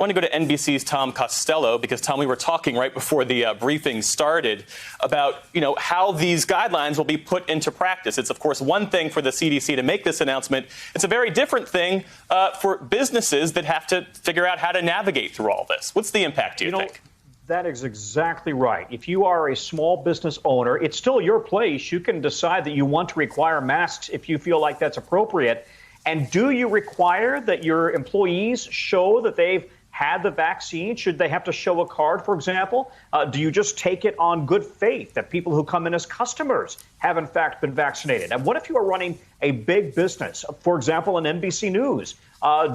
I want to go to NBC's Tom Costello because, Tom, we were talking right before the briefing started about, how these guidelines will be put into practice. It's, of course, one thing for the CDC to make this announcement. It's a very different thing for businesses that have to figure out how to navigate through all this. What's the impact, do you think? That is exactly right. If you are a small business owner, it's still your place. You can decide that you want to require masks if you feel like that's appropriate. And do you require that your employees show that they've had the vaccine? Should they have to show a card, for example? Do you just take it on good faith that people who come in as customers have, in fact, been vaccinated? And what if you are running a big business, for example, an NBC News?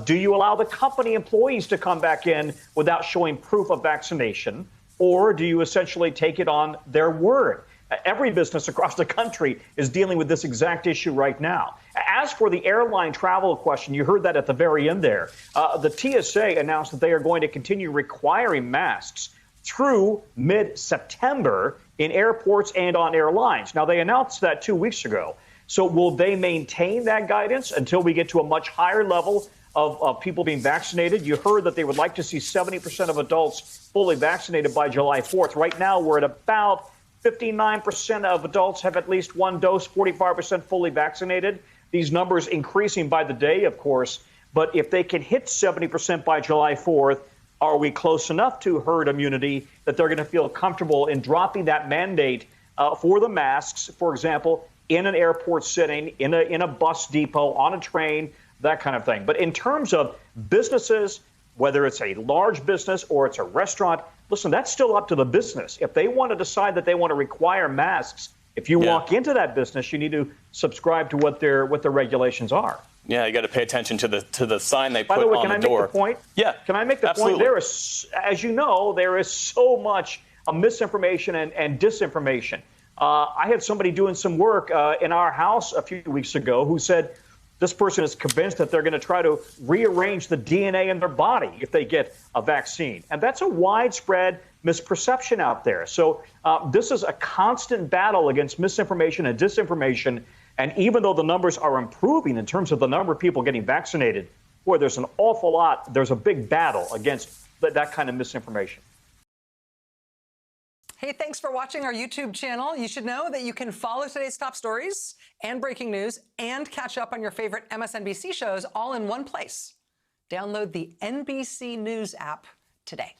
Do you allow the company employees to come back in without showing proof of vaccination? Or do you essentially take it on their word? Every business across the country is dealing with this exact issue right now. As for the airline travel question, you heard that at the very end there. The TSA announced that they are going to continue requiring masks through mid-September in airports and on airlines. Now, they announced that 2 weeks ago. So will they maintain that guidance until we get to a much higher level of people being vaccinated? You heard that they would like to see 70% of adults fully vaccinated by July 4th. Right now, we're at about 59% of adults have at least one dose, 45% fully vaccinated. These numbers increasing by the day, of course. But if they can hit 70% by July 4th, are we close enough to herd immunity that they're going to feel comfortable in dropping that mandate for the masks, for example, in an airport setting, in a bus depot, on a train, that kind of thing? But in terms of businesses, whether it's a large business or it's a restaurant, listen, that's still up to the business. If they want to decide that they want to require masks, if you walk into that business, you need to subscribe to what their regulations are. Yeah, you got to pay attention to the sign they put on the door. By the way, can I make the point? Yeah. Can I make the Absolutely. point? There is, as you know, there is so much misinformation and disinformation. I had somebody doing some work in our house a few weeks ago who said this person is convinced that they're going to try to rearrange the DNA in their body if they get a vaccine. And that's a widespread misperception out there. So this is a constant battle against misinformation and disinformation. And even though the numbers are improving in terms of the number of people getting vaccinated, boy, there's an awful lot. There's a big battle against that kind of misinformation. Hey, thanks for watching our YouTube channel. You should know that you can follow today's top stories and breaking news and catch up on your favorite MSNBC shows all in one place. Download the NBC News app today.